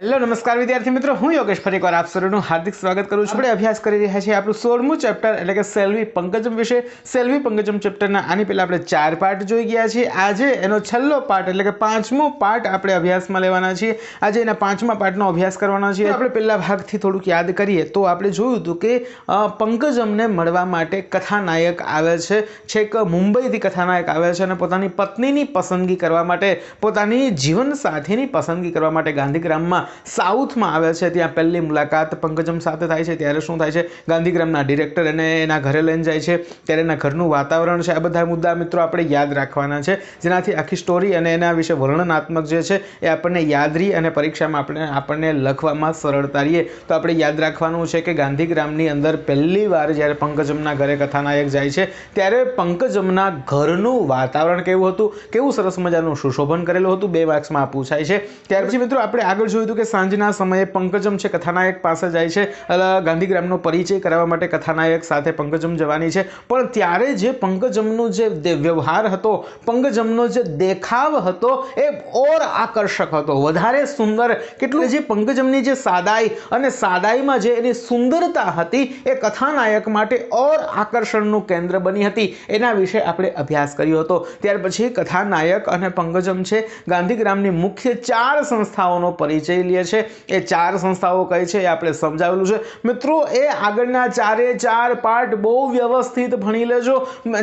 Hello નમસ્કાર વિદ્યાર્થી મિત્રો, હું યોગેશ ફરી એકવાર આપ સૌનું હાર્દિક સ્વાગત કરું છું. આપણે અભ્યાસ કરી રહ્યા છીએ આપણું 16મું ચેપ્ટર એટલે કે સેલ્વી પંકજમ વિશે. સેલ્વી પંકજમ ચેપ્ટરના આની પહેલા આપણે 4 પાર્ટ જોઈ ગયા છીએ. આજે એનો છેલ્લો પાર્ટ એટલે કે 5મો પાર્ટ આપણે અભ્યાસમાં લેવાના છીએ. આજે એના 5મા પાર્ટનો અભ્યાસ કરવાનો છે. આપણે પહેલા ભાગથી થોડુંક યાદ કરીએ તો આપણે જોયું હતું કે પંકજમને મળવા માટે કથાનાયક આવે છે, છેક મુંબઈથી કથાનાયક આવે છે અને પોતાની પત્નીની પસંદગી કરવા માટે, પોતાની જીવનસાથીની પસંદગી કરવા માટે ગાંધીગ્રામમાં સાઉથમાં આવે છે. ત્યાં પહેલી મુલાકાત પંકજમ સાથે થાય છે. ત્યારે શું થાય છે, ગાંધીગ્રામના ડિરેક્ટર એને એના ઘરે લઈને જાય છે. ત્યારે એના ઘરનું વાતાવરણ છે, આ બધા મુદ્દા મિત્રો આપણે યાદ રાખવાના છે, જેનાથી આખી સ્ટોરી અને એના વિશે વર્ણનાત્મક જે છે એ આપણને યાદ રહી અને પરીક્ષામાં આપણને લખવામાં સરળતા રહીએ. તો આપણે યાદ રાખવાનું છે કે ગાંધીગ્રામની અંદર પહેલી વાર જ્યારે પંકજમના ઘરે કથાનાયક જાય છે ત્યારે પંકજમના ઘરનું વાતાવરણ કેવું હતું, કેવું સરસ મજાનું સુશોભન કરેલું હતું, 2 માર્ક્સમાં પૂછાય છે. ત્યાર પછી મિત્રો આપણે આગળ જોયું હતું કે સાંજના સમયે પંકજમ છે કથાનાયક પાસે જાય છે. ગાંધીગ્રામનો પરિચય કરાવવા માટે કથાનાયક સાથે પંકજમ જવાની છે. પણ ત્યારે જે પંકજમનો જે વ્યવહાર હતો, પંકજમનો જે દેખાવ હતો એ ઓર આકર્ષક હતો, વધારે સુંદર. કેટલું જે પંકજમની જે સાદાઈ અને સાદાઈમાં જે એની સુંદરતા હતી એ કથાનાયક માટે ઓર આકર્ષણનું કેન્દ્ર બની હતી. એના વિશે આપણે અભ્યાસ કર્યો હતો. ત્યાર પછી કથાનાયક અને પંકજમ છે ગાંધીગ્રામની મુખ્ય 4 સંસ્થાઓનો પરિચય લે છે. એ 4 સંસ્થાઓ કઈ છે એ આપણે સમજાવેલું છે મિત્રો. એ આગળના 4 પાર્ટ બહુ વ્યવસ્થિત ભણી લેજો.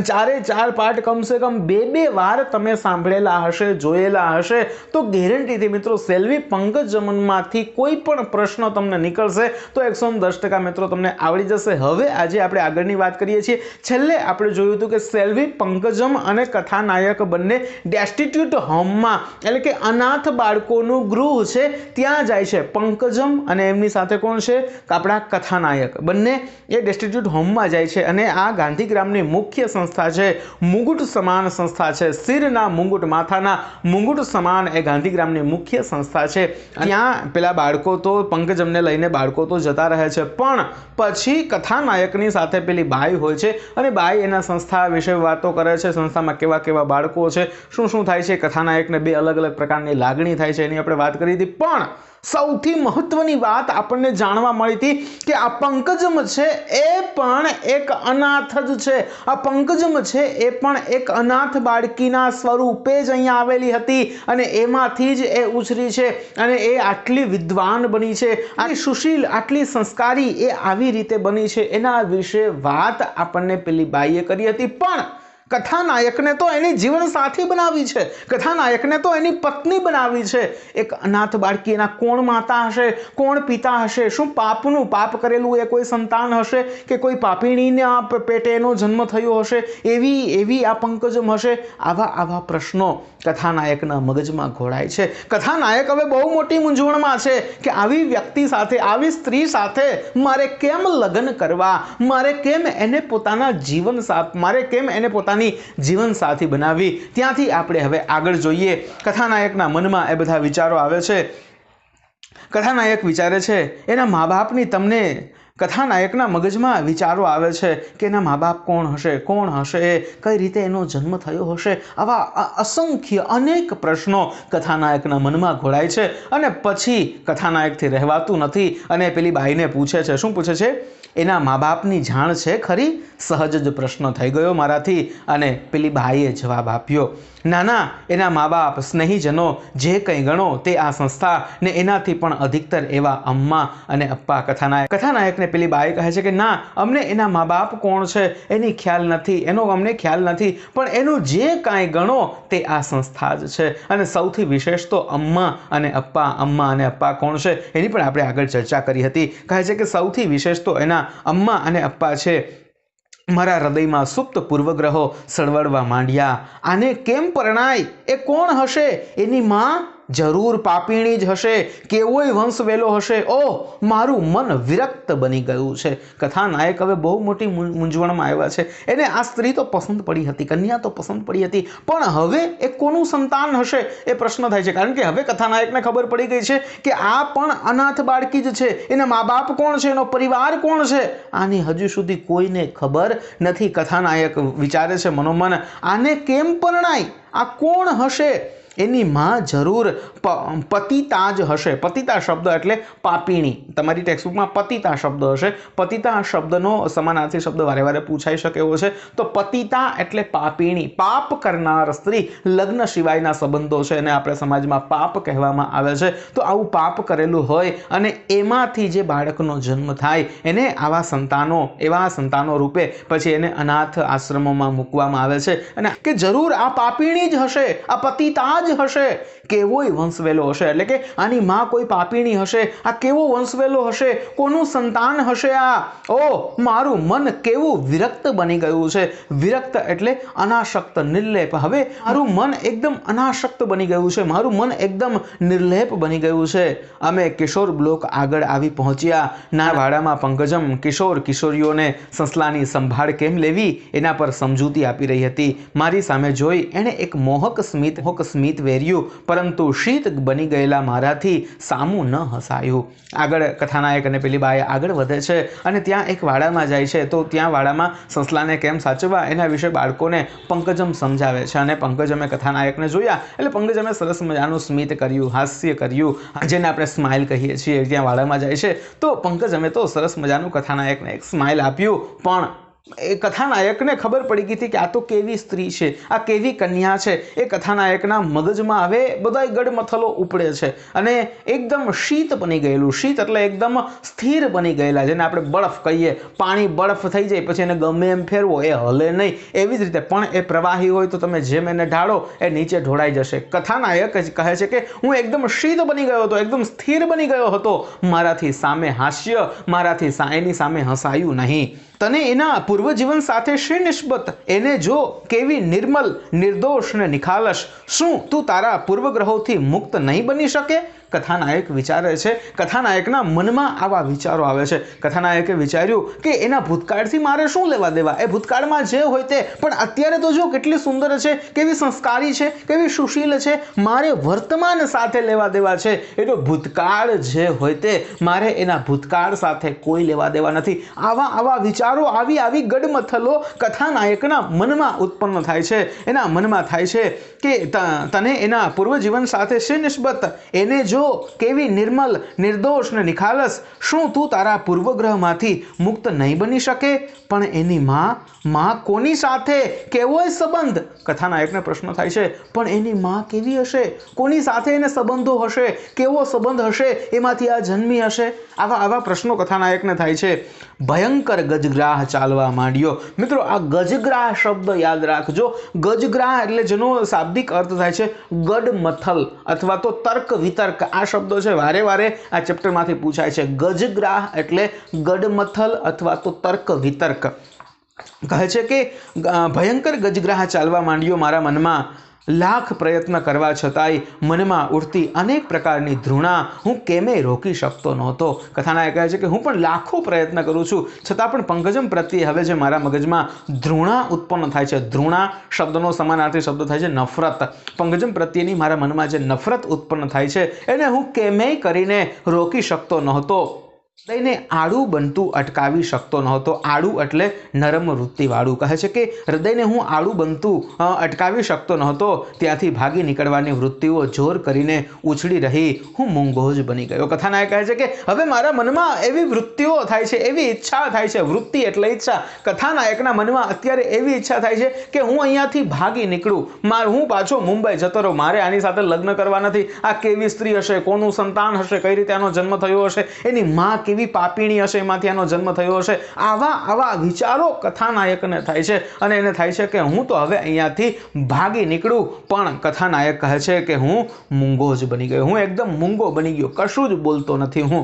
4 પાર્ટ કમસે કમ 2 વાર તમે સાંભળેલા હશે, જોયેલા હશે તો ગેરંટીથી મિત્રો સેલ્વી પંકજમમાંથી કોઈ પણ પ્રશ્ન તમને નીકળશે તો 110% મિત્રો તમને આવડી જશે. હવે આજે આપણે આગળની વાત કરીએ છીએ. છેલ્લે આપણે જોયું હતું કે સેલ્વી પંકજમ અને કથાનાયક બંને ડેસ્ટિટ્યુટ હોમમાં એટલે કે અનાથ બાળકોનું ગૃહ છે ત્યાં જાય છે. પંકજમ અને એમની સાથે કોણ છે, આપણા કથાનાયક, બંને એ ડેસ્ટિટ્યુટ હોમમાં જાય છે. અને આ ગાંધીગ્રામની મુખ્ય સંસ્થા છે, મુગુટ સમાન સંસ્થા છે. શિરના મુગુટ, માથાના મુગુટ સમાન એ ગાંધીગ્રામની મુખ્ય સંસ્થા છે. ત્યાં પેલા બાળકો તો પંકજમને લઈને બાળકો તો જતા રહે છે, પણ પછી કથાનાયકની સાથે પેલી બાઈ હોય છે અને બાઈ એના સંસ્થા વિશે વાતો કરે છે. સંસ્થામાં કેવા કેવા બાળકો છે, શું શું થાય છે. કથાનાયકને 2 અલગ અલગ પ્રકારની લાગણી થાય છે, એની આપણે વાત કરી હતી. પણ સૌથી મહત્વની વાત આપણને જાણવા મળી હતી કે આ પંકજમ છે એ પણ એક અનાથ જ છે. આ પંકજમ છે એ પણ એક અનાથ બાળકીના સ્વરૂપે જ અહીંયા આવેલી હતી અને એમાંથી જ એ ઉછરી છે અને એ આટલી વિદ્વાન બની છે, આટલી સુશીલ, આટલી સંસ્કારી એ આવી રીતે બની છે. એના વિશે વાત આપણને પેલી બાઈએ કરી હતી. પણ કથાનાયકને તો એની જીવનસાથી બનાવી છે, કથાનાયકને તો એની પત્ની બનાવી છે. એક અનાથ બાળકી, એના કોણ માતા હશે, કોણ પિતા હશે, શું પાપનું પાપ કરેલું એ કોઈ સંતાન હશે કે કોઈ પાપીણીના પેટે એનો જન્મ થયો હશે, એવી આ પંકજમ હશે. આવા પ્રશ્નો કથાનાયકના મગજમાં ઘોળાય છે. કથાનાયક હવે બહુ મોટી મૂંઝવણમાં છે કે આવી વ્યક્તિ સાથે, આવી સ્ત્રી સાથે મારે કેમ લગ્ન કરવા, મારે કેમ એને પોતાના મારે કેમ એને પોતાની જીવનસાથી બનાવી. ત્યાંથી આપણે હવે આગળ જોઈએ. કથાનાયકના મનમાં એ બધા વિચારો આવે છે. કથાનાયક વિચારે છે એના મા બાપની, કથાનાયકના મગજમાં વિચારો આવે છે કે એના મા બાપ કોણ હશે, કઈ રીતે એનો જન્મ થયો હશે. આવા અસંખ્ય અનેક પ્રશ્નો કથાનાયકના મનમાં ઘોળાય છે. અને પછી કથાનાયકથી રહેવાતું નથી અને પેલી બાઈને પૂછે છે. શું પૂછે છે? એના મા બાપની જાણ છે ખરી? સહજ જ પ્રશ્ન થઈ ગયો મારાથી. અને પેલી બાઈએ જવાબ આપ્યો, ના, એના મા બાપ, સ્નેહીજનો જે કંઈ ગણો તે આ સંસ્થા ને એનાથી પણ અધિકતર એવા અમ્મા અને અપ્પા. કથાનાયકને પેલી બાઈ કહે છે કે ના, અમને એના મા બાપ કોણ છે એનો અમને ખ્યાલ નથી, પણ એનું જે કાંઈ ગણો તે આ સંસ્થા જ છે. અને સૌથી વિશેષ તો અમ્મા અને અપ્પા કોણ છે એની પણ આપણે આગળ ચર્ચા કરી હતી. કહે છે કે સૌથી વિશેષ તો એના અમ્મા અને અપ્પા છે. મારા હૃદયમાં સુપ્ત પૂર્વગ્રહો સળવળવા માંડ્યા. આને કેમ પરણાય? એ કોણ હશે? એની માં જરૂર પાપીણી જ હશે, કેવોય વંશ વેલો હશે. ઓહ, મારું મન વિરક્ત બની ગયું છે. કથાનાયક હવે બહુ મોટી મૂંઝવણમાં આવ્યા છે. એને આ સ્ત્રી તો પસંદ પડી હતી, કન્યા તો પસંદ પડી હતી, પણ હવે એ કોનું સંતાન હશે એ પ્રશ્ન થાય છે. કારણ કે હવે કથાનાયકને ખબર પડી ગઈ છે કે આ પણ અનાથ બાળકી જ છે. એના મા બાપ કોણ છે, એનો પરિવાર કોણ છે, આની હજુ સુધી કોઈને ખબર નથી. કથાનાયક વિચારે છે મનોમન, આને કેમ પરણાય? આ કોણ હશે? એની માં જરૂર પતિતા જ હશે। પતિતા શબ્દ એટલે પાપીણી। તમારી ટેક્સ્ટબુકમાં પતિતા શબ્દ હશે। પતિતા શબ્દનો સમાનાર્થી શબ્દ વારે વારે પૂછાઈ શકે એવો છે। તો પતિતા એટલે પાપીણી, પાપ કરનાર સ્ત્રી। લગ્ન સિવાયના સંબંધો છે અને આપણે સમાજમાં પાપ કહેવામાં આવે છે। તો આવું પાપ કરેલું હોય અને એમાંથી જે બાળકનો જન્મ થાય એને આવા સંતાનો રૂપે પછી એને અનાથ આશ્રમોમાં મૂકવામાં આવે છે અને કે જરૂર આ પાપીણી જ હશે, આ પતિતા જ હશે, કેવોય વંશવેલો હશે। એટલે કે આની માં કોઈ પાપીણી હશે, આ કેવો વંશવેલો હશે, કોનું સંતાન હશે આ? ઓ મારું મન કેવું વિરક્ત બની ગયું છે। વિરક્ત એટલે અનાસક્ત, નિર્લેપ। હવે મારું મન એકદમ અનાસક્ત બની ગયું છે, મારું મન એકદમ નિર્લેપ બની ગયું છે। અમે કિશોર બ્લોક આગળ આવી પહોંચ્યા। ના વાડામાં પંકજમ કિશોર કિશોરીઓને સસલાની સંભાળ કેમ લેવી એના પર સમજૂતી આપી રહી હતી। મારી સામે જોઈ એણે એક મોહક સ્મિત વેર્યું, પરંતુ શીત બની ગયેલા મારાથી સામું ન હસાયું। આગળ કથાનાયક અને પેલી બાઈ આગળ વધે છે અને ત્યાં એક વાડામાં જાય છે। તો ત્યાં વાડામાં સસલાને કેમ સાચવવા એના વિશે બાળકોને પંકજમ સમજાવે છે અને પંકજમે કથાનાયકને જોયા એટલે પંકજમે સરસ મજાનું સ્મિત કર્યું, હાસ્ય કર્યું, જેને આપણે સ્માઇલ કહીએ છીએ। ત્યાં વાડામાં જાય છે તો પંકજમે તો સરસ મજાનું કથાનાયકને એક સ્માઇલ આપ્યું, પણ એ કથાનાયકને ખબર પડી ગઈ હતી કે આ તો કેવી સ્ત્રી છે, આ કેવી કન્યા છે। એ કથાનાયકના મગજમાં હવે બધાય ગડમથલો ઉપડે છે અને એકદમ શીત બની ગયેલું, શીત એટલે એકદમ સ્થિર બની ગયેલા, જેને આપણે બરફ કહીએ। પાણી બરફ થઈ જાય પછી એને ગમે એમ ફેરવો એ હલે નહીં, એવી જ રીતે પણ એ પ્રવાહી હોય તો તમે જેમ એને ઢાળો એ નીચે ઢોળાઈ જશે। કથાનાયક જ કહે છે કે હું એકદમ શીત બની ગયો હતો, એકદમ સ્થિર બની ગયો હતો, મારાથી સામે હાસ્ય, મારાથી એની સામે હસાયું નહીં। તને એના પૂર્વજીવન સાથે શી નિસ્બત? એને જો કેવી નિર્મલ, નિર્દોષ ને નિખાલસ, શું તું તારા પૂર્વગ્રહોથી મુક્ત નહીં બની શકે? કથાનાયક વિચારે છે, કથાનાયકના મનમાં આવા વિચારો આવે છે। કથાનાયકે વિચાર્યું કે એના ભૂતકાળથી મારે શું લેવા દેવા, એ ભૂતકાળમાં જે હોય તે, પણ અત્યારે તો જો કેટલી સુંદર છે, કેવી સંસ્કારી છે, કેવી સુશીલ છે, મારે વર્તમાન સાથે લેવા દેવા છે। એટલે ભૂતકાળ જે હોય તે, મારે એના ભૂતકાળ સાથે કોઈ લેવા દેવા નથી। આવા વિચારો, આવી ગડમથલો કથાનાયકના મનમાં ઉત્પન્ન થાય છે। એના મનમાં થાય છે કે તને એના પૂર્વજીવન સાથે શી નિસ્બત? એને જો કેવી નિર્મલ, નિર્દોષ ને નિખાલસ, શું તું તારા પૂર્વગ્રહમાંથી મુક્ત નહીં બની શકે? પણ એની માં કોની સાથે, કેવોય સંબંધ? કથાનાયકને પ્રશ્ન થાય છે, પણ એની માં કેવી હશે, કોની સાથે એને સંબંધો હશે, કેવો સંબંધ હશે, એમાંથી આ જન્મી હશે? આવા પ્રશ્નો કથાનાયકને થાય છે। ભયંકર ગજગ્રાહ ચાલવા માંડ્યો। મિત્રો, આ ગજગ્રાહ શબ્દ યાદ રાખજો। ગજગ્રાહ એટલે જેનો શાબ્દિક અર્થ થાય છે ગડમથલ અથવા તો તર્ક વિતર્ક। આ શબ્દો છે વારે વારે આ ચેપ્ટરમાંથી પૂછાય છે। ગજગ્રાહ એટલે ગડમથલ અથવા તો તર્ક વિતર્ક। કહે છે કે ભયંકર ગજગ્રાહ ચાલવા માંડ્યો મારા મનમાં, લાખ પ્રયત્ન કરવા છતાંય મનમાં ઉઠતી અનેક પ્રકારની ધૃણા હું કેમે રોકી શકતો નહોતો। કથાનાયક કહે છે કે હું પણ લાખો પ્રયત્ન કરું છું છતાં પણ પંકજમ પ્રત્યે હવે જે મારા મગજમાં ધૃણા ઉત્પન્ન થાય છે, ધૃણા શબ્દનો સમાનાર્થી શબ્દ થાય છે નફરત। પંકજમ પ્રત્યેની મારા મનમાં જે નફરત ઉત્પન્ન થાય છે એને હું કેમેય કરીને રોકી શકતો નહોતો। હૃદયને આડું બનતું અટકાવી શકતો નહોતો। આડું એટલે નરમ વૃત્તિવાળું। કહે છે કે હૃદયને હું આડું બનતું અટકાવી શકતો નહોતો, ત્યાંથી ભાગી નીકળવાની વૃત્તિઓ જોર કરીને ઉછળી રહી, હું મૂંગો જ બની ગયો। કથાનાયક કહે છે કે હવે મારા મનમાં એવી વૃત્તિઓ થાય છે, એવી ઈચ્છા થાય છે, વૃત્તિ એટલે ઈચ્છા। કથાનાયકના મનમાં અત્યારે એવી ઈચ્છા થાય છે કે હું અહીંયાથી ભાગી નીકળું, હું પાછો મુંબઈ જતો રહું, મારે આની સાથે લગ્ન કરવા નથી। આ કેવી સ્ત્રી હશે, કોનું સંતાન હશે, કઈ રીતે આનો જન્મ થયો હશે, એની માં કેવી પાપીણી હશે, એમાંથી આનો જન્મ થયો હશે। આવા વિચારો કથાનાયકને થાય છે અને એને થાય છે કે હું તો હવે અહીંયાથી ભાગી નીકળું। પણ કથાનાયક કહે છે કે હું મૂંગો જ બની ગયો, હું એકદમ મૂંગો બની ગયો, કશું જ બોલતો નથી હું।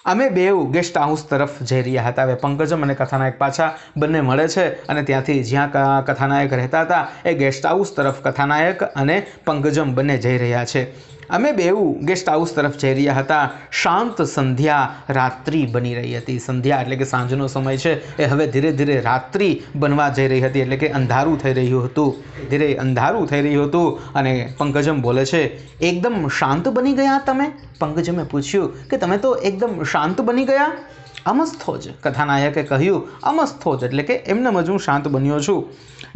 અમે બેઉ ગેસ્ટ હાઉસ તરફ જઈ રહ્યા હતા। હવે પંકજમ અને કથાનાયક પાછા બંને મળે છે અને ત્યાંથી જ્યાં કથાનાયક રહેતા હતા એ ગેસ્ટ હાઉસ તરફ કથાનાયક અને પંકજમ બંને જઈ રહ્યા છે। અમે બેઉ ગેસ્ટ હાઉસ તરફ જઈ રહ્યા હતા। શાંત સંધ્યા રાત્રિ બની રહી હતી। સંધ્યા એટલે કે સાંજનો સમય છે એ હવે ધીરે ધીરે રાત્રિ બનવા જઈ રહી હતી, એટલે કે અંધારું થઈ રહ્યું હતું, ધીરે અંધારું થઈ રહ્યું હતું। અને પંકજમ બોલે છે, એકદમ શાંત બની ગયા તમે? પંકજમે પૂછ્યું કે તમે તો એકદમ શાંત બની ગયા? અમસ્થો જ, કથાનાયકે કહ્યું અમસ્થો જ એટલે કે એમને જ હું શાંત બન્યો છું.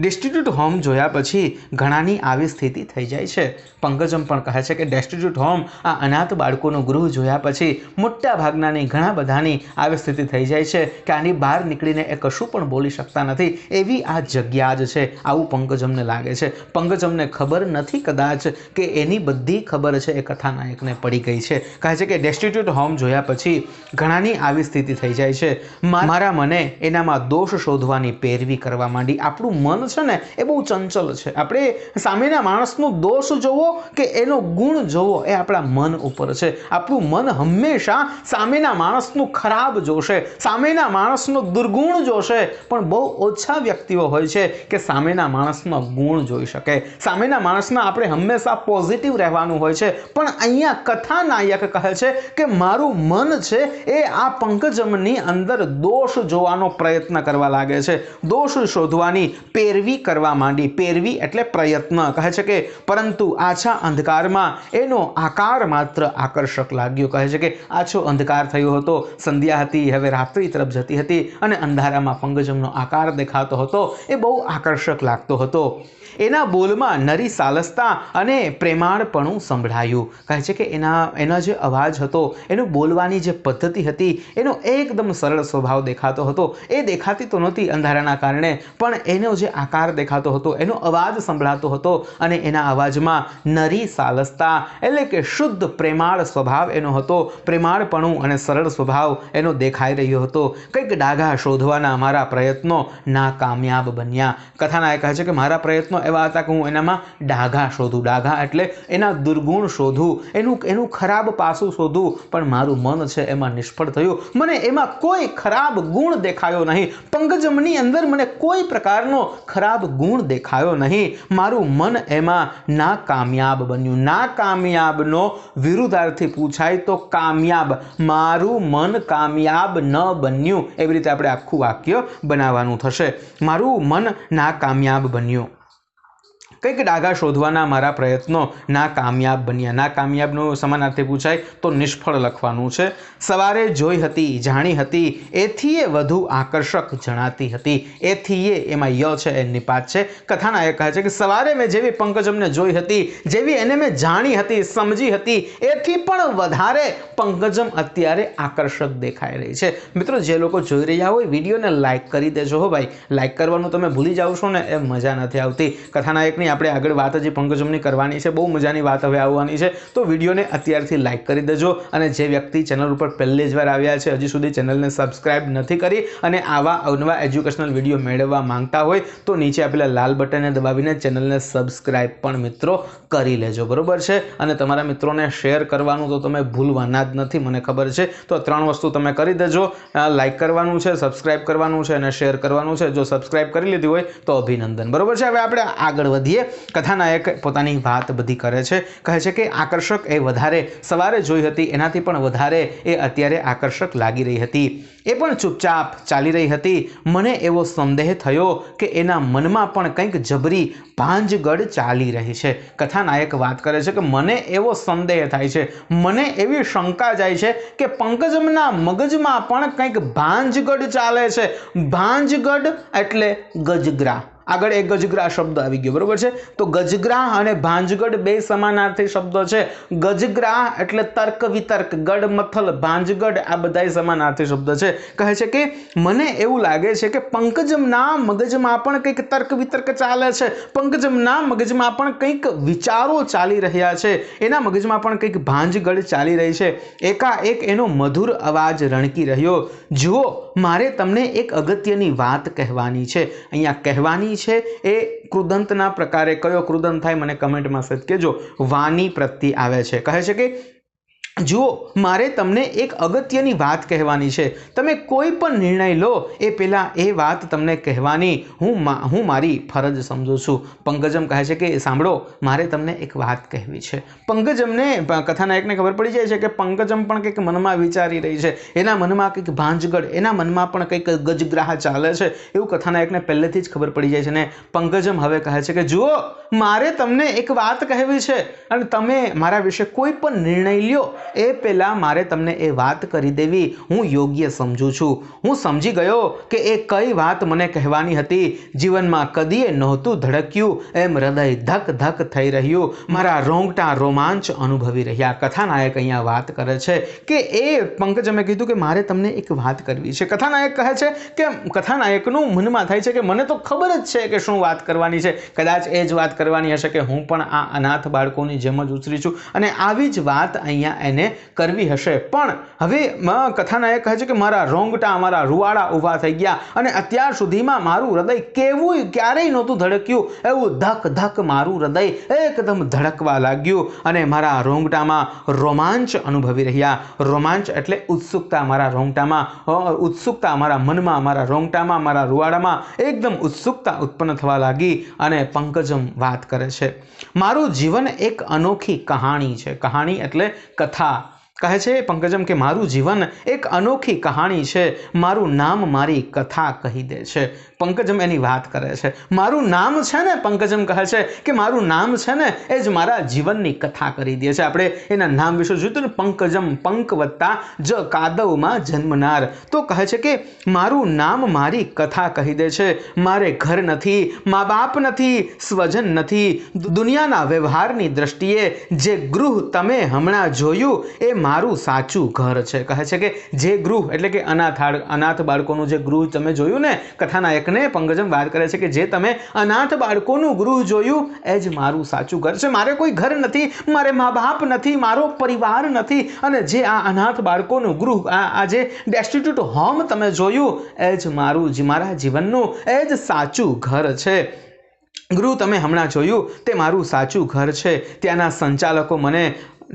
ડેસ્ટિટ્યૂટ હોમ જોયા પછી ઘણાની આવી સ્થિતિ થઈ જાય છે. પંકજમ પણ કહે છે કે ડેસ્ટિટ્યૂટ હોમ, આ અનાથ બાળકોનું ગૃહ જોયા પછી મોટા ભાગનાની, ઘણા બધાની આવી સ્થિતિ થઈ જાય છે કે આની બહાર નીકળીને એ કશું પણ બોલી શકતા નથી, એવી આ જગ્યા જ છે, આવું પંકજમને લાગે છે. પંકજમને ખબર નથી કદાચ કે એની બધી ખબર છે એ કથાનાયકને પડી ગઈ છે. કહે છે કે ડેસ્ટિટ્યૂટ હોમ જોયા પછી ઘણાની આવી સ્થિતિ થઈ જાય છે. મારા મને એનામાં દોષ શોધવાની પેરવી કરવા માંડી. આપણું મન છે ને એ બહુ ચંચલ છે. આપણે સામેના માણસનો દોષ જોવો કે એનો ગુણ જોવો એ આપણા મન ઉપર છે. આપણું મન હંમેશા સામેના માણસનું ખરાબ જોશે, સામેના માણસનો દુર્ગુણ જોશે, પણ બહુ ઓછા વ્યક્તિઓ હોય છે કે સામેના માણસનો ગુણ જોઈ શકે. સામેના માણસના આપણે હંમેશા પોઝિટિવ રહેવાનું હોય છે. પણ અહીંયા કથાનાયક કહે છે કે મારું મન છે એ આ પંકજમની અંદર દોષ જોવાનો પ્રયત્ન કરવા લાગે છે, દોષ શોધવાની પેરવી કરવા માંડી. પેરવી એટલે પ્રયત્ન. કહે છે કે પરંતુ આછા અંધકારમાં એનો આકાર માત્ર આકર્ષક લાગ્યો. કહે છે કે આછો અંધકાર થયો હતો, સંધ્યા હતી, હવે રાત્રિ તરફ જતી હતી અને અંધારામાં પંકજમનો આકાર દેખાતો હતો, એ બહુ આકર્ષક લાગતો હતો. એના બોલમાં નરી સાલસતા અને પ્રેમાળપણું સંભળાયું. કહે છે કે એના જે અવાજ હતો, એનું બોલવાની જે પદ્ધતિ હતી, એનો એકદમ સરળ સ્વભાવ દેખાતો હતો. એ દેખાતી તો નહોતી અંધારાના કારણે, પણ એનો જે આકાર દેખાતો હતો, એનો અવાજ સંભળાતો હતો અને એના અવાજમાં નરી સાલસતા એટલે કે શુદ્ધ પ્રેમાળ સ્વભાવ એનો હતો. પ્રેમાળપણું અને સરળ સ્વભાવ એનો દેખાઈ રહ્યો હતો. કંઈક ડાઘા શોધવાના મારા પ્રયત્નો નાકામયાબ બન્યા. કથાનાયક કહે છે કે મારા પ્રયત્નો એવા હતા કે હું એનામાં ડાઘા શોધું. ડાઘા એટલે એના દુર્ગુણ શોધું, એનું ખરાબ પાસું શોધું, પણ મારું મન છે એમાં નિષ્ફળ થયું. મને એમાં કોઈ ખરાબ ગુણ દેખાયો નહીં. પંકજમની અંદર મને કોઈ પ્રકારનો ખરાબ ગુણ દેખાયો નહીં. મારું મન એમાં નાકામયાબ બન્યું. નાકામયાબનો વિરુદ્ધાર્થી પૂછાય તો કામયાબ. મારું મન કામયાબ ન બન્યું, એવી રીતે આપણે આખું વાક્ય બનાવવાનું થશે. મારું મન નાકામયાબ બન્યું. કંઈક ડાઘા શોધવાના મારા પ્રયત્નો નાકામયાબ બન્યા. નાકામયાબનું સમાનાર્થી પૂછાય તો નિષ્ફળ લખવાનું છે. સવારે જોઈ હતી, જાણી હતી, એથી એ વધુ આકર્ષક જણાતી હતી. એથી એમાં ય છે એ નિપાત છે. કથાનાયક કહે છે કે સવારે મેં જેવી પંકજમને જોઈ હતી, જેવી એને મેં જાણી હતી, સમજી હતી, એથી પણ વધારે પંકજમ અત્યારે આકર્ષક દેખાઈ રહી છે. મિત્રો, જે લોકો જોઈ રહ્યા હોય વિડીયોને લાઇક કરી દેજો હો ભાઈ. લાઇક કરવાનું તમે ભૂલી જાવ છો ને એ મજા નથી આવતી. કથાનાયકની આપણે આગળ વાત હજી પંકજમની કરવાની છે, બહુ મજાની વાત હવે આવવાની છે, તો વિડીયોને અત્યારથી લાઇક કરી દેજો. અને જે વ્યક્તિ ચેનલ ઉપર પહેલી જ વાર આવ્યા છે, હજી સુધી ચેનલને સબસ્ક્રાઇબ નથી કરી અને આવા અવનવા એજ્યુકેશનલ વિડીયો મેળવવા માંગતા હોય તો નીચે આપેલા લાલ બટનને દબાવીને ચેનલને સબસ્ક્રાઇબ પણ મિત્રો કરી લેજો, બરોબર છે. અને તમારા મિત્રોને શેર કરવાનું તો તમે ભૂલવાના જ નથી, મને ખબર છે. તો 3 વસ્તુ તમે કરી દેજો. લાઇક કરવાનું છે, સબસ્ક્રાઇબ કરવાનું છે અને શેર કરવાનું છે. જો સબસ્ક્રાઇબ કરી લીધી હોય તો અભિનંદન, બરોબર છે. હવે આપણે આગળ વધીએ. કથાનાયક પોતાની વાત બધી કરે છે. કહે છે કે આકર્ષક એ વધારે સવારે જોઈ હતી, એનાથી પણ વધારે એ અત્યારે આકર્ષક લાગી રહી હતી. એ પણ ચૂપચાપ ચાલી રહી હતી. મને એવો સંદેહ થયો કે એના મનમાં પણ કંઈક જબરી ભાંજગડ ચાલી રહી છે. કથાનાયક વાત કરે છે કે મને એવો સંદેહ થાય છે, મને એવી શંકા જાય છે કે પંકજમના મગજમાં પણ કંઈક ભાંજગડ ચાલે છે. ભાંજગડ એટલે ગજગ્રા. આગળ એક ગજગ્રા શબ્દ આવી ગયો, બરોબર છે. તો ગજગ્રા અને ભાંજગડ બે સમાનાર્થી શબ્દો છે. ગજગ્રા એટલે તર્ક વિતર્ક, ગડ મથલ, ભાંજગડ આ બધા સમાનાર્થી શબ્દ છે. કહે છે કે મને એવું લાગે છે કે પંકજમના મગજમાં પણ કંઈક તર્ક વિતર્ક ચાલે છે. પંકજમના મગજમાં પણ કંઈક વિચારો ચાલી રહ્યા છે. એના મગજમાં પણ કંઈક ભાંજગડ ચાલી રહી છે. એકાએક એનો મધુર અવાજ રણકી રહ્યો. જુઓ, મારે તમને એક અગત્યની વાત કહેવાની છે. અહીંયા કહેવાની છે એ કૃદંતના પ્રકારે. કયો કૃદંત થાય મને કમેન્ટમાં સહેજ કહેજો. વાણી પ્રત્યે આવે છે. કહે છે કે જુઓ, મારે તમને એક અગત્યની વાત કહેવાની છે. તમે કોઈ પણ નિર્ણય લો એ પહેલાં એ વાત તમને કહેવાની હું મારી ફરજ સમજું છું. પંકજમ કહે છે કે સાંભળો, મારે તમને એક વાત કહેવી છે. પંકજમને, કથાનાયકને ખબર પડી જાય છે કે પંકજમ પણ કંઈક મનમાં વિચારી રહી છે. એના મનમાં કંઈક ભાંજગડ, એના મનમાં પણ કંઈક ગજગ્રાહ ચાલે છે, એવું કથાનાયકને પહેલેથી જ ખબર પડી જાય છે. ને પંકજમ હવે કહે છે કે જુઓ, મારે તમને એક વાત કહેવી છે અને તમે મારા વિશે કોઈ પણ નિર્ણય લ્યો એ પહેલાં મારે તમને એ વાત કરી દેવી હું યોગ્ય સમજું છું. હું સમજી ગયો કે એ કઈ વાત મને કહેવાની હતી. જીવનમાં કદીએ નહોતું ધડક્યું એમ હૃદય ધક ધક થઈ રહ્યું. મારા રોંગટા રોમાંચ અનુભવી રહ્યા. કથાનાયક અહીંયા વાત કરે છે કે એ પંકજમે કીધું કે મારે તમને એક વાત કરવી છે. કથાનાયક કહે છે કે કથાનાયકનું મનમાં થાય છે કે મને તો ખબર જ છે કે શું વાત કરવાની છે. કદાચ એ જ વાત કરવાની હશે કે હું પણ આ અનાથ બાળકોની જેમ જ ઉછરી છું અને આવી જ વાત અહીંયા એને કરવી હશે. પણ હવે કથાનાયક કહે છે કે મારા રોંગટા મારા રૂવાડા ઊભા થઈ ગયા અને અત્યાર સુધીમાં મારું હૃદય કેવું ક્યારેય નહોતું ધડક્યું એવું ધક ધક મારું હૃદય એકદમ ધડકવા લાગ્યું અને મારા રોંગટામાં રોમાંચ અનુભવી રહ્યા. રોમાંચ એટલે ઉત્સુકતા. મારા રોંગટામાં ઉત્સુકતા, મારા મનમાં, મારા રોંગટામાં, મારા રૂવાડામાં એકદમ ઉત્સુકતા ઉત્પન્ન થવા લાગી. અને પંકજમ વાત કરે છે મારું જીવન એક અનોખી કહાણી છે. કહાણી એટલે કથા. કહે છે પંકજમ કે મારું જીવન એક અનોખી કહાણી છે. મારું નામ મારી કથા કહી દે છે. પંકજમ એની વાત કરે છે. મારું નામ છે ને, પંકજમ કહે છે કે મારું નામ છે ને એ જ મારા જીવનની કથા કરી દે છે. આપણે એના નામ વિશે જોયું ને, પંકજમ, પંક વત્તા જ કાદવમાં જન્મનાર. તો કહે છે કે મારું નામ મારી કથા કહી દે છે. મારે ઘર નથી, મા બાપ નથી, સ્વજન નથી. દુનિયાના વ્યવહારની દ્રષ્ટિએ જે ગૃહ તમે હમણાં જોયું એ મારું સાચું ઘર છે. કહે છે કે જે ગૃહ એટલે કે અનાથ બાળકોનું જે ગૃહ તમે જોયું ને, કથાનાયકને પંકજમ વાત કરે છે કે જે તમે અનાથ બાળકોનું ગૃહ જોયું એ જ મારું સાચું ઘર છે. મારે કોઈ ઘર નથી, મારે મા બાપ નથી, મારો પરિવાર નથી અને જે આ અનાથ બાળકોનું ગૃહ, આ જે ડેસ્ટિટ્યુટ હોમ તમે જોયું એ જ મારા જીવનનું એ જ સાચું ઘર છે. ગૃહ તમે હમણાં જોયું તે મારું સાચું ઘર છે.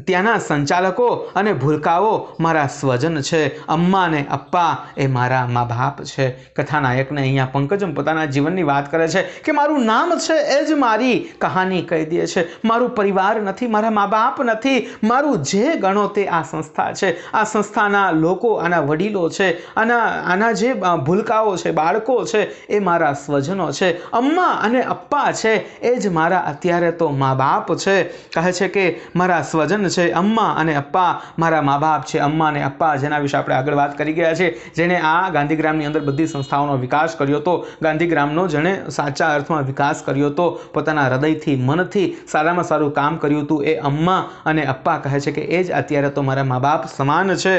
ત્યાંના સંચાલકો અને ભૂલકાઓ મારા સ્વજન છે. અમ્મા અને અપ્પા એ મારા મા બાપ છે. કથાનાયકને અહીંયા પંકજમ પોતાના જીવનની વાત કરે છે કે મારું નામ છે એ જ મારી કહાની કહી દે છે. મારું પરિવાર નથી, મારા મા બાપ નથી, મારું જે ગણો તે આ સંસ્થા છે. આ સંસ્થાના લોકો, આના વડીલો છે, આના જે ભૂલકાઓ છે, બાળકો છે એ મારા સ્વજનો છે. અમ્મા અને અપ્પા છે એ જ મારા અત્યારે તો મા બાપ છે. કહે છે કે મારા સ્વજન છે. અમ્મા અને અપ્પા મારા મા બાપ છે. અમ્મા અને અપ્પા જેના વિશે આપણે આગળ વાત કરી ગયા છે, જેણે આ ગાંધીગ્રામની અંદર બધી સંસ્થાઓનો વિકાસ કર્યો હતો. ગાંધીગ્રામનો જેણે સાચા અર્થમાં વિકાસ કર્યો હતો, પોતાના હૃદયથી, મનથી સારામાં સારું કામ કર્યું હતું, એ અમ્મા અને અપ્પા કહે છે કે એ જ અત્યારે તો મારા મા બાપ સમાન છે.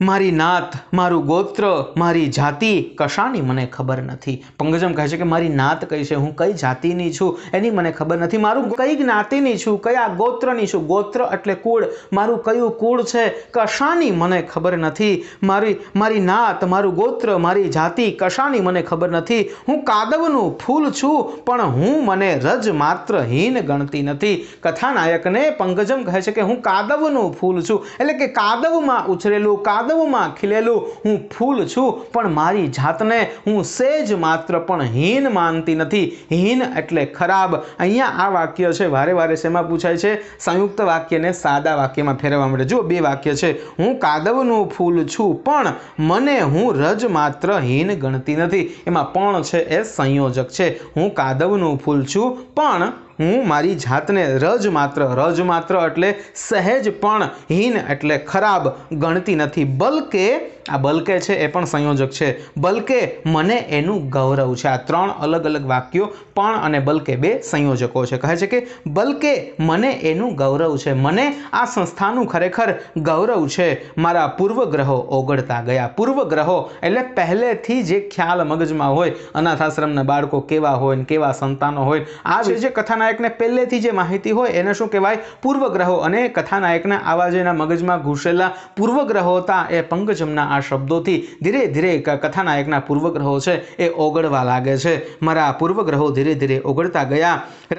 મારી નાત, મારું ગોત્ર, મારી જાતિ કશાની મને ખબર નથી. પંકજમ કહે છે કે મારી નાત કઈ છે, હું કઈ જાતિની છું એની મને ખબર નથી. મારું કઈ જ્ઞાતિની છું, કયા ગોત્રની છું. ગોત્ર એટલે કુળ. મારું કયું કુળ છે કશાની મને ખબર નથી. મારી નાત, મારું ગોત્ર, મારી જાતિ કશાની મને ખબર નથી. હું કાદવનું ફૂલ છું પણ હું મને રજ માત્ર હીન ગણતી નથી. કથાનાયકને પંકજમ કહે છે કે હું કાદવનું ફૂલ છું એટલે કે કાદવમાં ઉછરેલું, કાદવમાં ખીલેલું હું ફૂલ છું પણ મારી જાતને હું સેજ માત્ર પણ હીન માનતી નથી. હીન એટલે ખરાબ. અહીંયા આ વાક્ય છે વારે વારે શેમાં પૂછાય છે? સંયુક્ત વાક્યને સાદા વાક્યમાં ફેરવવા માટે. જો બે વાક્ય છે, હું કાદવનું ફૂલ છું પણ મને હું રજ માત્ર હીન ગણતી નથી. એમાં પણ છે એ સંયોજક છે. હું કાદવનું ફૂલ છું પણ હું મારી જાતને રજ માત્ર એટલે સહેજ પણ, હીન એટલે ખરાબ ગણતી નથી. બલકે આ બલકે છે એ પણ સંયોજક છે. બલકે મને એનું ગૌરવ છે. આ ત્રણ અલગ અલગ વાક્યો, પણ અને બલકે બે સંયોજકો છે. કહે છે કે બલકે મને એનું ગૌરવ છે, મને આ સંસ્થાનું ખરેખર ગૌરવ છે. મારા પૂર્વગ્રહો ઓગળતા ગયા. પૂર્વગ્રહો એટલે પહેલેથી જે ખ્યાલ મગજમાં હોય, અનાથાશ્રમના બાળકો કેવા હોય ને કેવા સંતાનો હોય, આ જે કથાનાયકને પહેલેથી જે માહિતી હોય એને શું કહેવાય? પૂર્વગ્રહો. અને કથાનાયકના આવા જે એના મગજમાં ઘૂસેલા પૂર્વગ્રહો હતા એ પંકજમના આ શબ્દોથી ધીરે ધીરે કથાનાયકના પૂર્વગ્રહો છે એ ઓગળવા લાગે છે. મારા પૂર્વગ્રહો ધીરે ધીરે ઓગળતા ગયા.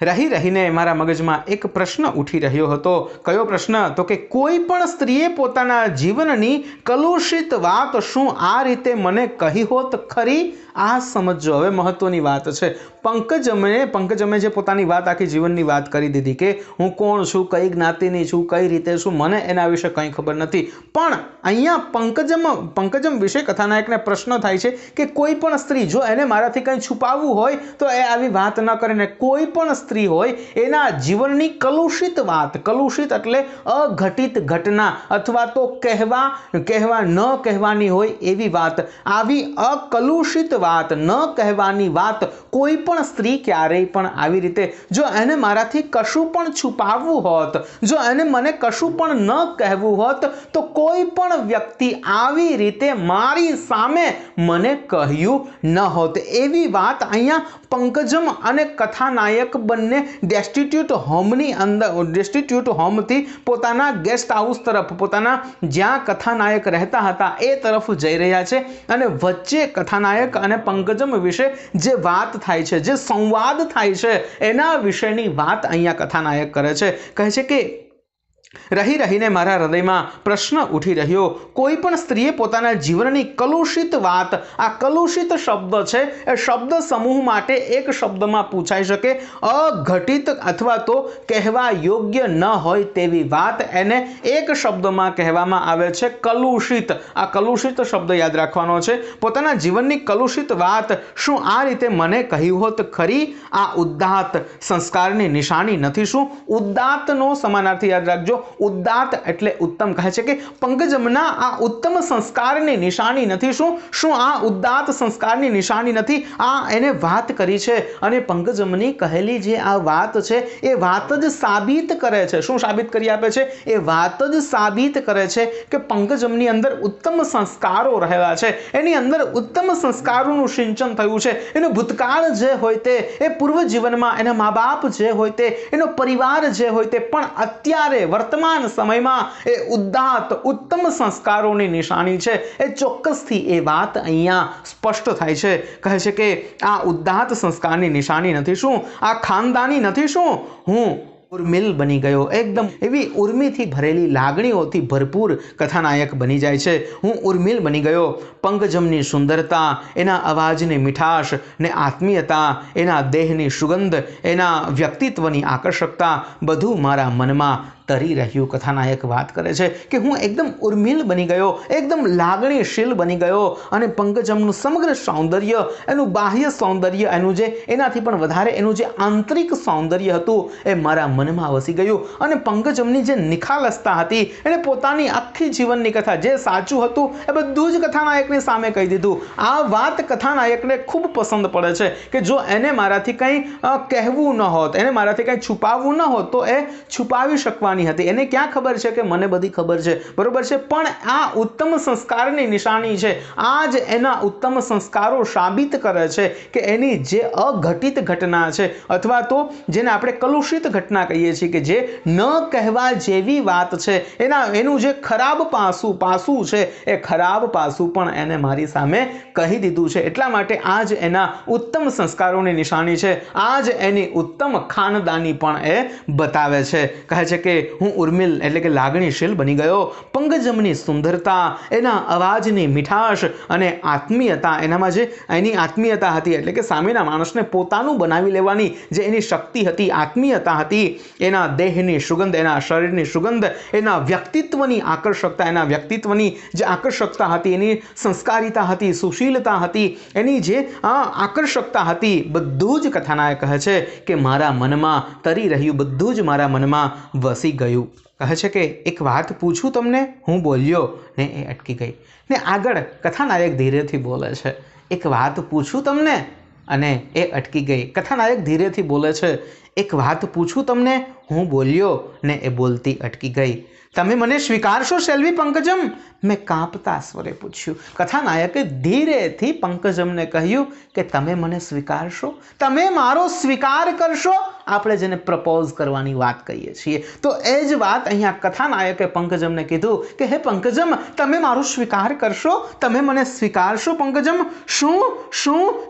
રહી રહીને મારા મગજમાં એક પ્રશ્ન ઉઠી રહ્યો હતો. કયો પ્રશ્ન? તો કે કોઈ પણ સ્ત્રીએ પોતાના જીવનની કલુષિત વાત શું આ રીતે મને કહી હોત ખરી? આ સમજો. હવે મહત્વની વાત છે. પંકજમે જે પોતાની વાત આખી જીવનની વાત કરી દીધી કે હું કોણ છું, કઈ જ્ઞાતિની છું, કઈ રીતે છું, મને એના વિશે કંઈ ખબર નથી. પણ અહીંયા પંકજમ વિશે કથાનાયકને પ્રશ્ન થાય છે કે કોઈ પણ સ્ત્રી જો એને મારાથી કંઈ છુપાવવું હોય તો એ આવી વાત ન કરે. ને કોઈ પણ સ્ત્રી હોય એના જીવનની કલુષિત વાત, કલુષિત એટલે અઘટિત ઘટના અથવા તો કહેવા ન કહેવાની હોય એવી વાત, આવી અકલુષિત વાત, ન કહેવાની વાત કોઈ પણ સ્ત્રી ક્યારેય પણ આવી રીતે જો એને મારાથી કશું પણ છુપાવવું હોત, જો એને મને કશું પણ ન કહેવું હોત તો કોઈ પણ વ્યક્તિ આવી રીતે મારી સામે મને કહ્યું ન હોત. એવી વાત અહીંયા પંકજમ અને કથાનાયક બંને ડેસ્ટિટ્યુટ હોમની અંદર, ડેસ્ટિટ્યુટ હોમથી પોતાના ગેસ્ટ હાઉસ તરફ, પોતાના જ્યાં કથાનાયક રહેતા હતા એ તરફ જઈ રહ્યા છે. અને વચ્ચે કથાનાયક અને પંકજમ વિશે જે વાત થાય છે, જે સંવાદ થાય છે, એના વિશેની વાત અહીંયા કથાનાયક કરે છે. કહે છે કે રહી રહીને મારા હૃદયમાં પ્રશ્ન ઉઠી રહ્યો, કોઈ પણ સ્ત્રીએ પોતાના જીવનની કલુષિત વાત, આ કલુષિત શબ્દ છે એ શબ્દ સમૂહ માટે એક શબ્દમાં પૂછાઈ શકે, અઘટિત અથવા તો કહેવા યોગ્ય ન હોય તેવી વાત એને એક શબ્દમાં કહેવામાં આવે છે કલુષિત. આ કલુષિત શબ્દ યાદ રાખવાનો છે. પોતાના જીવનની કલુષિત વાત શું આ રીતે મને કહ્યું હોત ખરી? આ ઉદ્દાત સંસ્કારની નિશાની નથી શું? ઉદ્દાતનો સમાનાર્થી યાદ રાખજો, ઉદ્દાત એટલે ઉત્તમ. કહે છે કે પંકજમના આ ઉત્તમ સંસ્કારની નિશાની નથી શું? શું આ ઉદ્દાત સંસ્કારની નિશાની નથી? આ એને વાત કરી છે અને પંકજમની કહેલી જે આ વાત છે એ વાત જ સાબિત કરે છે. શું સાબિત કરી આપે છે? એ વાત જ સાબિત કરે છે કે પંકજમની અંદર ઉત્તમ સંસ્કારો રહેલા છે, એની અંદર ઉત્તમ સંસ્કારોનું સિંચન થયું છે. એનો ભૂતકાળ જે હોય તે, એ પૂર્વ જીવનમાં એના મા બાપ જે હોય તે, એનો પરિવાર જે હોય તે, પણ અત્યારે વર્તમાન સમયમાં એ ઉદ્દાત ઉત્તમ સંસ્કારોની નિશાની છે. એ ચોક્કસથી એ વાત અહીંયા સ્પષ્ટ થાય છે. કહે છે કે આ ઉદ્દાત સંસ્કારની નિશાની નથી શું? આ ખાનદાની નથી શું? હું ઉર્મિલ બની ગયો. એકદમ એવી ઉર્મિથી ભરેલી, લાગણીઓથી ભરપૂર કથાનાયક બની જાય છે. હું ઉર્મિલ બની ગયો. પંકજમની સુંદરતા, એના અવાજની મીઠાશ ને આત્મીયતા, એના દેહની સુગંધ, એના વ્યક્તિત્વની આકર્ષકતા બધું મારા મનમાં તરી રહ્યું. કથાનાયક વાત કરે છે કે હું એકદમ ઉર્મિલ બની ગયો, એકદમ લાગણીશીલ બની ગયો. અને પંકજમનું સમગ્ર સૌંદર્ય, એનું બાહ્ય સૌંદર્ય, એનું જે એનાથી પણ વધારે એનું જે આંતરિક સૌંદર્ય હતું એ મારા મનમાં વસી ગયું. અને પંકજમની જે નિખાલસતા હતી, એણે પોતાની આખી જીવનની કથા, જે સાચું હતું એ બધું જ કથાનાયકની સામે કહી દીધું. આ વાત કથાનાયકને ખૂબ પસંદ પડે છે કે જો એને મારાથી કંઈ કહેવું ન હોત, એને મારાથી કંઈ છુપાવવું ન હોત તો એ છુપાવી શકવાની હતી. એને ક્યાં ખબર છે કે મને બધી ખબર છે, બરોબર છે, પણ આ ઉત્તમ સંસ્કારની નિશાની છે. આ જ એના ઉત્તમ સંસ્કારો સાબિત કરે છે કે એની જે અઘટિત ઘટના છે અથવા તો જેને આપણે કલુષિત ઘટના કહીએ છીએ, કે જે ન કહેવા જેવી વાત છે, એનું જે ખરાબ પાસું છે એ ખરાબ પાસું પણ એને મારી સામે કહી દીધું છે. એટલા માટે આ જ એના ઉત્તમ સંસ્કારોની નિશાની છે. આ જ એની ઉત્તમ ખાનદાની પણ એ બતાવે છે. કહે છે કે હું ઉર્મિલ એટલે કે લાગણીશીલ બની ગયો. પંકજમની સુંદરતા, એના અવાજની મીઠાશ અને આત્મીયતા, એનામાં જે એની આત્મીયતા હતી એટલે કે સામેના માણસને પોતાનું બનાવી લેવાની જે એની શક્તિ હતી, આત્મીયતા હતી, એના દેહની સુગંધ, એના શરીરની સુગંધ, એના વ્યક્તિત્વની આકર્ષકતા, એના વ્યક્તિત્વની જે આકર્ષકતા હતી, એની સંસ્કારિતા હતી, સુશીલતા હતી, એની જે આકર્ષકતા હતી, બધું જ કથાનાયક કહે છે કે મારા મનમાં તરી રહ્યું, બધું જ મારા મનમાં વસી ગયું. કહે છે કે એક વાત પૂછું તમને? હું બોલ્યો ને એ અટકી ગઈ. ને આગળ કથાનાયક ધીરેથી બોલે છે, એક વાત પૂછું તમને? અને એ અટકી ગઈ. કથાનાયક ધીરેથી બોલે છે, એક વાત પૂછું તમને? હું બોલ્યો ને એ બોલતી અટકી ગઈ. તમે મને સ્વીકારશો સેલ્વી પંકજમ? મેં કાંપતા સ્વરે પૂછ્યું. કથાનાયકે ધીરેથી પંકજમને કહ્યું કે તમે મને સ્વીકારશો? તમે મારો સ્વીકાર કરશો? આપણે જેને પ્રપોઝ કરવાની વાત કહીએ છીએ, તો એ જ વાત અહીંયા કથાનાયકે પંકજમને કીધું કે હે પંકજમ, તમે મારો સ્વીકાર કરશો? તમે મને સ્વીકારશો પંકજમ?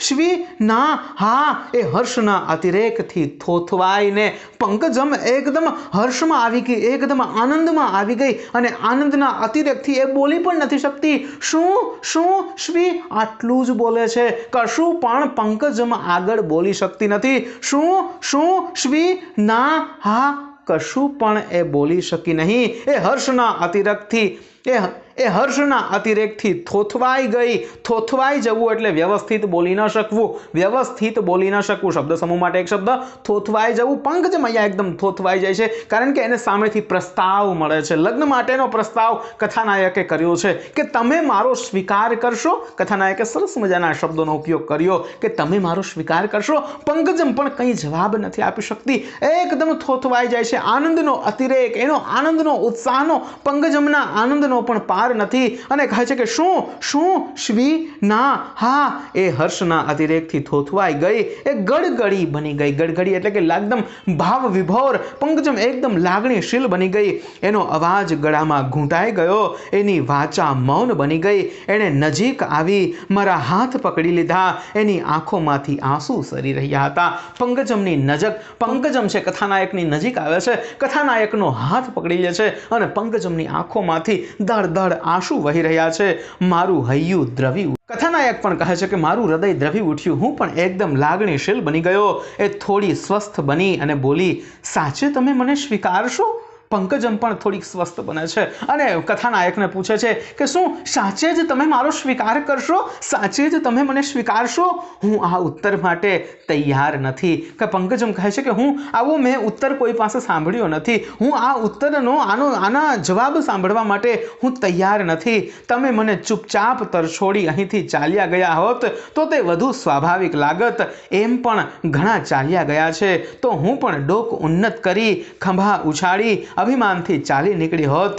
શ્વી ના હા. એ હર્ષના અતિરેકથી થોથવાઈને પંકજમ એકદમ હર્ષમાં આવી ગઈ, એકદમ આનંદમાં આવી ગઈ અને આનંદના અતિરેકથી એ બોલી પણ નથી શકતી. શ્વી આટલું જ બોલે છે, કશું પણ પંકજમ આગળ બોલી શકતી નથી. શ્વી ના હા કશું પણ એ બોલી શકી નહીં. એ હર્ષના અતિરેકથી એ હર્ષના અતિરેકથી થોથવાઈ જવું એટલે વ્યવસ્થિત બોલી ન શકવું. વ્યવસ્થિત બોલી ન શકવું શબ્દ સમૂહ માટે એક શબ્દ થોથવાઈ જવું. પંકજમ અહીંયા એકદમ થોથવાઈ જાય છે કારણ કે એને સામેથી પ્રસ્તાવ મળે છે. લગ્ન માટેનો પ્રસ્તાવ કથાનાયકે કર્યો છે કે તમે મારો સ્વીકાર કરશો. કથાનાયકે સરસ મજાના શબ્દોનો ઉપયોગ કર્યો કે તમે મારો સ્વીકાર કરશો. પંકજમ પણ કંઈ જવાબ નથી આપી શકતી, એકદમ થોથવાઈ જાય છે. આનંદનો અતિરેક, એનો આનંદનો ઉત્સાહનો, પંકજમના આનંદનો પણ પાર નથી અને કહે છે કે શું શ્વી ના હા. એ હર્ષના અતિરેકથી થોથવાઈ ગઈ, એ ગડગડી બની ગઈ. ગડગડી એટલે કે એકદમ ભાવ વિભોર. પંકજમ એકદમ લાગણીશીલ બની ગઈ. એનો અવાજ ગળામાં ઘૂંટાઈ ગયો, એની વાચા મૌન બની ગઈ. એણે નજીક આવી મારા હાથ પકડી લીધા. એની આંખોમાંથી આંસુ સરી રહ્યા હતા. પંકજમની નજક, પંકજમ છે કથાનાયકની નજીક આવે છે, કથાનાયકનો હાથ પકડી લે છે અને પંકજમની આંખોમાંથી દળ આંસુ વહી રહ્યા છે. મારું હૈયું દ્રવી. કથાનાયક પણ કહે છે કે મારું હૃદય દ્રવી ઉઠ્યું. હું પણ એકદમ લાગણીશીલ બની ગયો. એ થોડી સ્વસ્થ બની અને બોલી, સાચે તમે મને સ્વીકારશો? પંકજમ પણ થોડીક સ્વસ્થ બને છે અને કથાનાયકને પૂછે છે કે શું સાચે જ તમે મારો સ્વીકાર કરશો? સાચે જ તમે મને સ્વીકારશો? હું આ ઉત્તર માટે તૈયાર નથી. કે પંકજમ કહે છે કે હું આવો મેં ઉત્તર કોઈ પાસે સાંભળ્યો નથી. હું આ ઉત્તરનો આના જવાબ સાંભળવા માટે હું તૈયાર નથી. તમે મને ચૂપચાપ તરછોડી અહીંથી ચાલ્યા ગયા હોત તો તે વધુ સ્વાભાવિક લાગત. એમ પણ ઘણા ચાલ્યા ગયા છે તો હું પણ ડોક ઉન્નત કરી, ખંભા ઉછાળી અભિમાનથી ચાલી નીકળી હોત.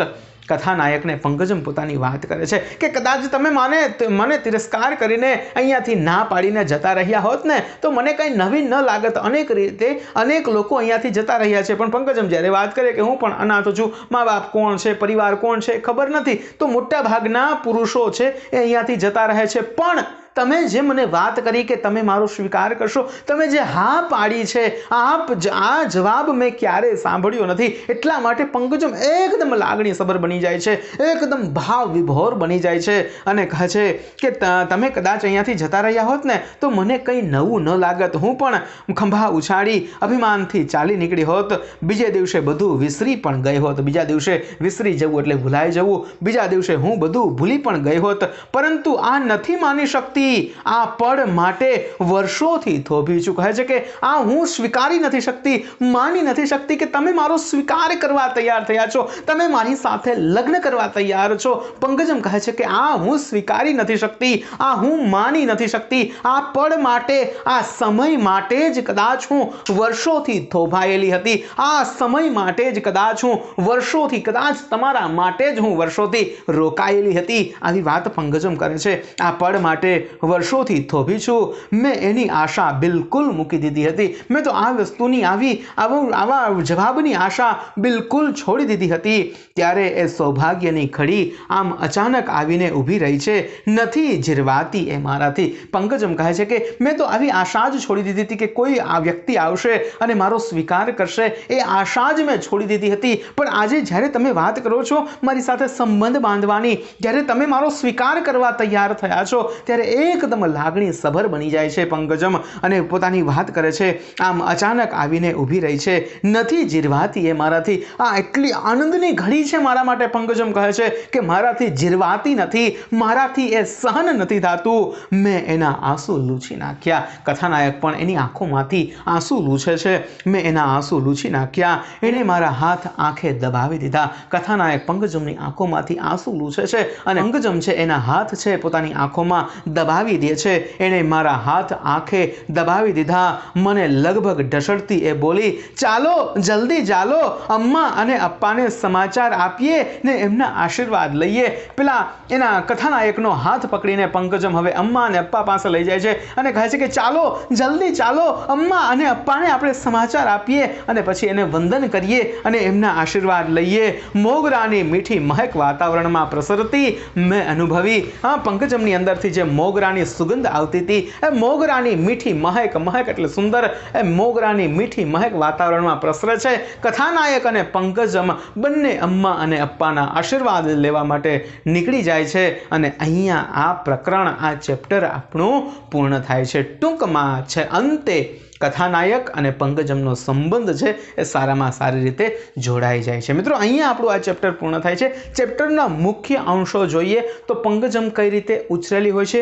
કથાનાયકને પંકજમ પોતાની વાત કરે છે કે કદાચ તમે મને તિરસ્કાર કરીને અહીંયાથી ના પાડીને જતા રહ્યા હોત ને તો મને કંઈ નવીન ન લાગત. અનેક રીતે અનેક લોકો અહીંયાથી જતા રહ્યા છે પણ પંકજમ જ્યારે વાત કરે કે હું પણ અનાથ છું, મા બાપ કોણ છે, પરિવાર કોણ છે ખબર નથી, તો મોટા ભાગના પુરુષો છે એ અહીંયાથી જતા રહે છે. પણ તમે જે મને વાત કરી કે તમે મારો સ્વીકાર કરશો, તમે જે હા પાડી છે, આ જવાબ મેં ક્યારેય સાંભળ્યો નથી. એટલા માટે પંકજમ એકદમ લાગણીસભર બની જાય છે, એકદમ ભાવ વિભોર બની જાય છે અને કહે છે કે તમે કદાચ અહીંયાથી જતા રહ્યા હોત ને તો મને કંઈ નવું ન લાગત. હું પણ ખંભા ઉછાળી અભિમાનથી ચાલી નીકળી હોત. બીજે દિવસે બધું વિસરી પણ ગઈ હોત. બીજા દિવસે વિસરી જવું એટલે ભૂલાઈ જવું. બીજા દિવસે હું બધું ભૂલી પણ ગઈ હોત. પરંતુ આ નથી માની શકતી. આ પળ માટે વર્ષોથી થોભી છું. કહે છે કે આ હું સ્વીકારી નથી શકતી, માની નથી શકતી કે તમે મારો સ્વીકાર કરવા તૈયાર થયા છો, તમે મારી સાથે લગ્ન કરવા તૈયાર છો. પંકજમ કહે છે કે આ હું સ્વીકારી નથી શકતી, આ હું માની નથી શકતી. આ પળ માટે, આ સમય માટે જ કદાચ હું વર્ષોથી થોભાયેલી હતી. આ સમય માટે જ કદાચ હું વર્ષોથી, કદાચ તમારા માટે જ હું વર્ષોથી રોકાયેલી હતી. આવી વાત પંકજમ કરે છે. આ પળ માટે વર્ષોથી થોભી છું. મેં એની આશા બિલકુલ મૂકી દીધી હતી. મેં તો આ વસ્તુની આવા જવાબની આશા બિલકુલ છોડી દીધી હતી. ત્યારે એ સૌભાગ્યની ખડી આમ અચાનક આવીને ઊભી રહી છે. નથી જીરવાતી એ મારાથી. પંકજમ કહે છે કે મેં તો આવી આશા જ છોડી દીધી હતી કે કોઈ આ વ્યક્તિ આવશે અને મારો સ્વીકાર કરશે. એ આશા જ મેં છોડી દીધી હતી. પણ આજે જ્યારે તમે વાત કરો છો મારી સાથે સંબંધ બાંધવાની, જ્યારે તમે મારો સ્વીકાર કરવા તૈયાર થયા છો, ત્યારે એકદમ લાગણી સભર બની જાય છે પંકજમ અને પોતાની વાત કરે છે. આમ અચાનક આવીને ઊભી રહી છે. નથી જીરવાતી એ મારાથી. આ એટલી આનંદની ઘડી છે મારા માટે. પંકજમ કહે છે કે મારાથી જીરવાતી નથી, મારાથી એ સહન નથી થતું. મેં એના આંસુ લૂછી નાખ્યા. કથાનાયક પણ એની આંખોમાંથી આંસુ લૂછે છે. મેં એના આંસુ લૂછી નાખ્યા. એણે મારા હાથ આંખે દબાવી દીધા. કથાનાયક પંકજમની આંખોમાંથી આંસુ લૂછે છે અને પંકજમ છે એના હાથ છે પોતાની આંખોમાં દબાવી દે છે. એણે મારા હાથ આંખે દબાવી દીધા. મને લગભગ ઢસડતી એ બોલી, ચાલો જલ્દી ચાલો, અમ્મા અને અપ્પાને સમાચાર આપીએ ને એમના આશીર્વાદ લઈએ. પેલા એના કથાનાયકનો હાથ પકડીને પંકજમ હવે અમ્મા અને અપ્પા પાસે લઈ જાય છે અને કહે છે કે ચાલો જલ્દી ચાલો, અમ્મા અને અપ્પાને આપણે સમાચાર આપીએ અને પછી એને વંદન કરીએ અને એમના આશીર્વાદ લઈએ. મોગરાની મીઠી મહેક વાતાવરણમાં પ્રસરતી મેં અનુભવી. પંકજમની અંદરથી જે મોગરાની સુગંધ આવતી હતી, એ મોગરાની મીઠી મહેક, મહેક એટલે સુંદર, એ મોગરાની મીઠી મહેક વાતાવરણમાં પ્રસરે છે. કથાનાયક અને પંકજમ બંને અમ્મા અને અપ્પાના આશીર્વાદ લેવા માટે નીકળી જાય છે અને અહીંયા આ પ્રકરણ, આ ચેપ્ટર આપણું પૂર્ણ થાય છે. ટૂંકમાં છે અંતે કથાનાયક અને પંકજમનો સંબંધ છે એ સારામાં સારી રીતે જોડાઈ જાય છે। મિત્રો અહીંયા આપણું આ ચેપ્ટર પૂર્ણ થાય છે। ચેપ્ટરના મુખ્ય અંશો જોઈએ તો પંકજમ કઈ રીતે ઉછરેલી હોય છે,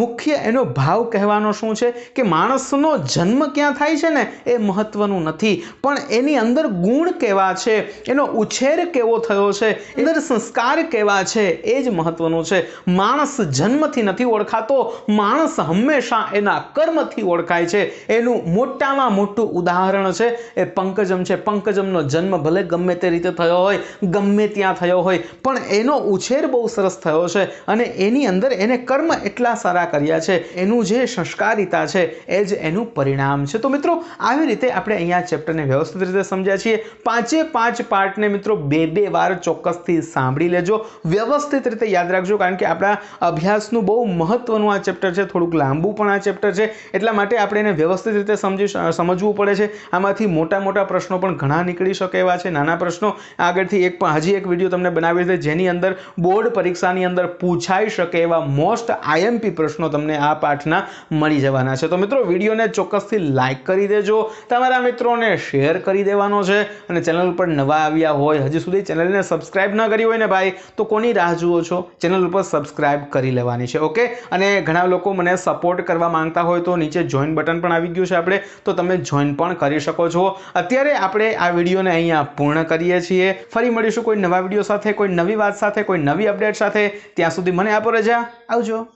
મુખ્ય એનો ભાવ કહેવાનો શું છે કે માણસનો જન્મ ક્યાં થાય છે ને એ મહત્વનું નથી, પણ એની અંદર ગુણ કેવા છે, એનો ઉછેર કેવો થયો છે, અંદર સંસ્કાર કેવા છે એ જ મહત્વનું છે। માણસ જન્મથી નથી ઓળખાતો, માણસ હંમેશા એના કર્મથી ઓળખાય છે। એનું મોટામાં મોટું ઉદાહરણ છે એ પંકજમ છે। પંકજમનો જન્મ ભલે ગમે તે રીતે થયો હોય, ગમે ત્યાં થયો હોય, પણ એનો ઉછેર બહુ સરસ થયો છે અને એની અંદર એને કર્મ એટલા સારા કર્યા છે, એનું જે સંસ્કારિતા છે એ જ એનું પરિણામ છે। તો મિત્રો આવી રીતે આપણે અહીંયા ચેપ્ટરને વ્યવસ્થિત રીતે સમજ્યા છીએ। 5 પાર્ટને મિત્રો 2 વાર ચોક્કસથી સાંભળી લેજો, વ્યવસ્થિત રીતે યાદ રાખજો, કારણ કે આપણા અભ્યાસનું બહુ મહત્વનું આ ચેપ્ટર છે, થોડુંક લાંબુ પણ આ ચેપ્ટર છે, એટલા માટે આપણે એને વ્યવસ્થિત રીતે સમજવું પડે છે। આમાંથી મોટા પ્રશ્નો પણ ઘણા નીકળી શકે એવા છે, નાના પ્રશ્નો આગળથી હજી એક વિડીયો તમને બનાવી છે જેની અંદર બોર્ડ પરીક્ષાની અંદર પૂછાઈ શકે એવા મોસ્ટ IMP પ્રશ્નો તમને આ પાઠના મળી જવાના છે। તો મિત્રો વિડીયોને ચોક્કસથી લાઈક કરી દેજો, તમારા મિત્રોને શેર કરી દેવાનો છે, અને ચેનલ ઉપર નવા આવ્યા હોય, હજી સુધી ચેનલને સબસ્ક્રાઇબ ન કરી હોય ને ભાઈ, તો કોની રાહ જુઓ છો? ચેનલ ઉપર સબસ્ક્રાઇબ કરી લેવાની છે, ઓકે। અને ઘણા લોકો મને સપોર્ટ કરવા માંગતા હોય તો નીચે જોઈન બટન પણ આવી ગયું છે આપણે, તો તમે જોઈન પણ કરી શકો છો। અત્યારે આપણે આ વિડીયોને અહીંયા પૂર્ણ કરીએ છીએ। ફરી મળીશું કોઈ નવા વિડીયો સાથે, કોઈ નવી વાત સાથે, કોઈ નવી અપડેટ સાથે। ત્યાં સુધી મને આપો રજા, આવજો।